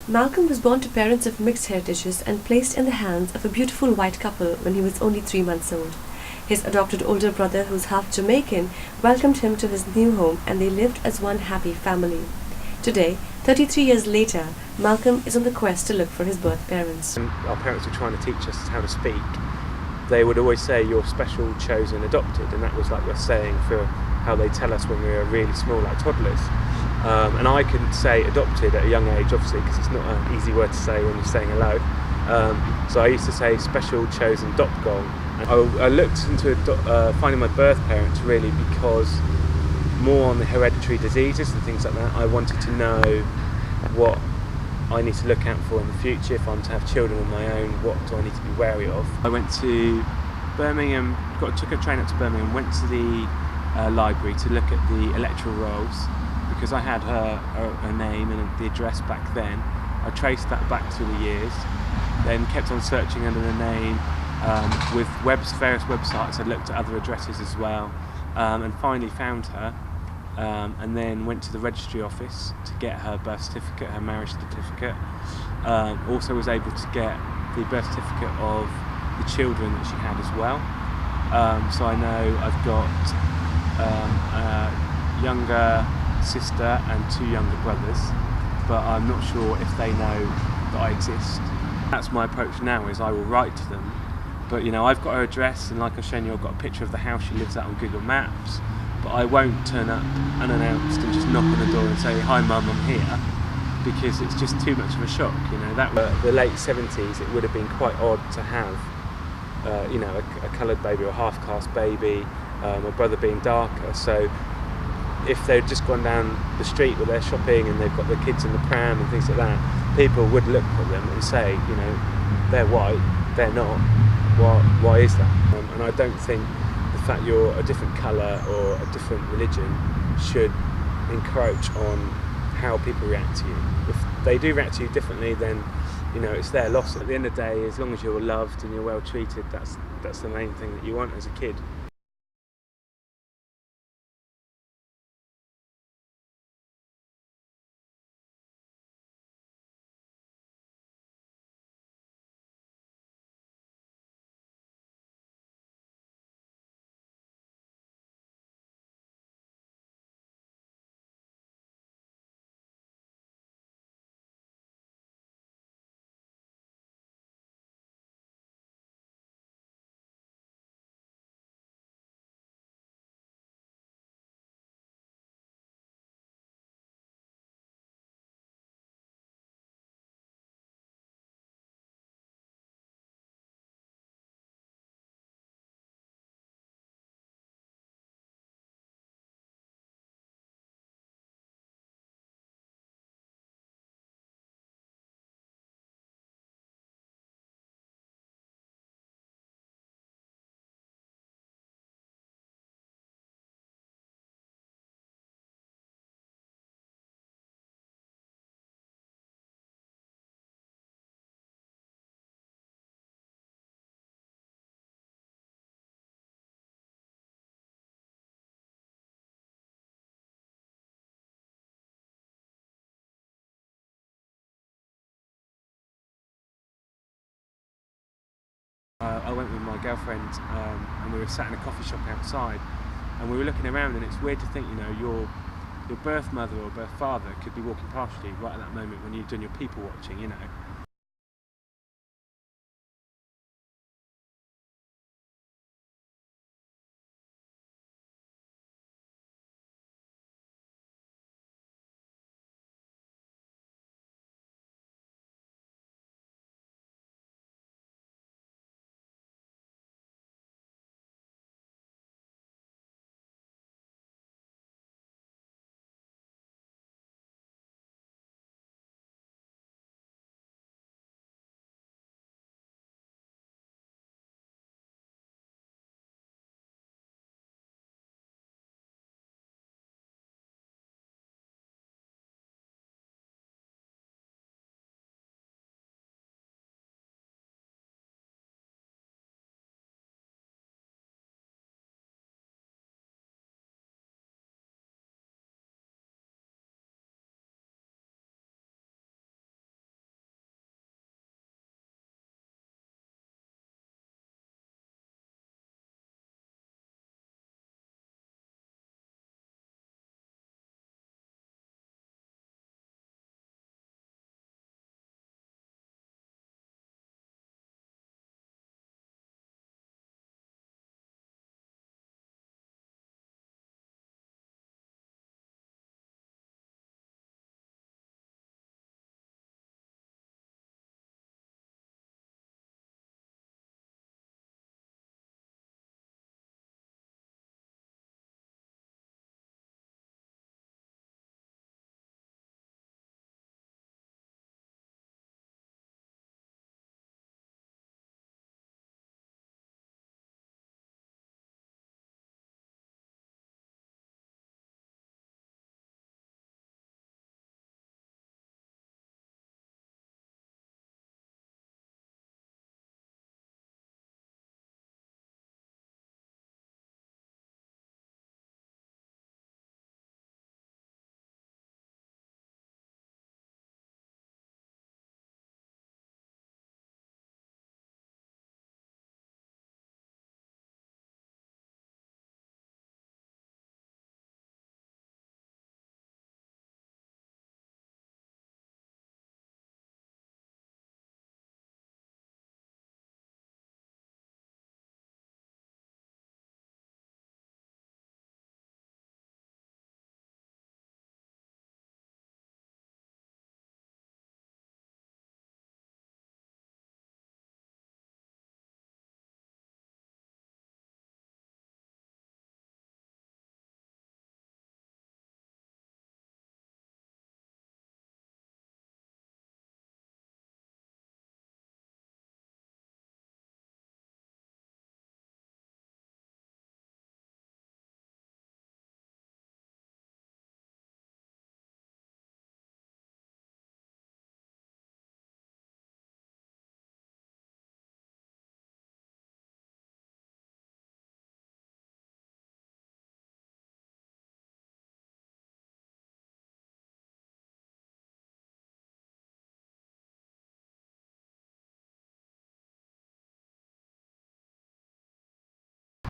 Malcolm was born to parents of mixed heritages and placed in the hands of a beautiful white couple when he was only 3 months old. His adopted older brother, who's half Jamaican, welcomed him to his new home and they lived as one happy family. Today, 33 years later, Malcolm is on the quest to look for his birth parents. When our parents were trying to teach us how to speak, they would always say, "You're special, chosen, adopted," and that was like a saying for how they tell us when we were really small, like toddlers. And I couldn't say adopted at a young age, obviously, because it's not an easy word to say when you're saying hello. So I used to say special, chosen, dopgong. I looked into finding my birth parents really because more on the hereditary diseases and things like that. I wanted to know what I need to look out for in the future. If I'm to have children of my own, what do I need to be wary of? I went to Birmingham, took a train up to Birmingham, went to the library to look at the electoral rolls because I had her name and the address back then. I traced that back through the years, then kept on searching under the name with various websites. I looked at other addresses as well, and finally found her, and then went to the registry office to get her birth certificate, her marriage certificate. Also was able to get the birth certificate of the children that she had as well. So I know I've got a younger sister and 2 younger brothers, but I'm not sure if they know that I exist. That's my approach now, is I will write to them, but I've got her address, and like I've shown you, I've got a picture of the house she lives at on Google Maps, but I won't turn up unannounced and just knock on the door and say, "Hi Mum, I'm here," because it's just too much of a shock. That the late 70s, it would have been quite odd to have a coloured baby or a half-caste baby, my brother being darker. So if they'd just gone down the street where they're shopping and they've got their kids in the pram and things like that, people would look at them and say, they're white, they're not, why is that? And I don't think the fact you're a different colour or a different religion should encroach on how people react to you. If they do react to you differently, then it's their loss. At the end of the day, as long as you're loved and you're well treated, that's the main thing that you want as a kid. I went with my girlfriend and we were sat in a coffee shop outside, and we were looking around, and it's weird to think, your birth mother or birth father could be walking past you right at that moment when you're doing your people watching,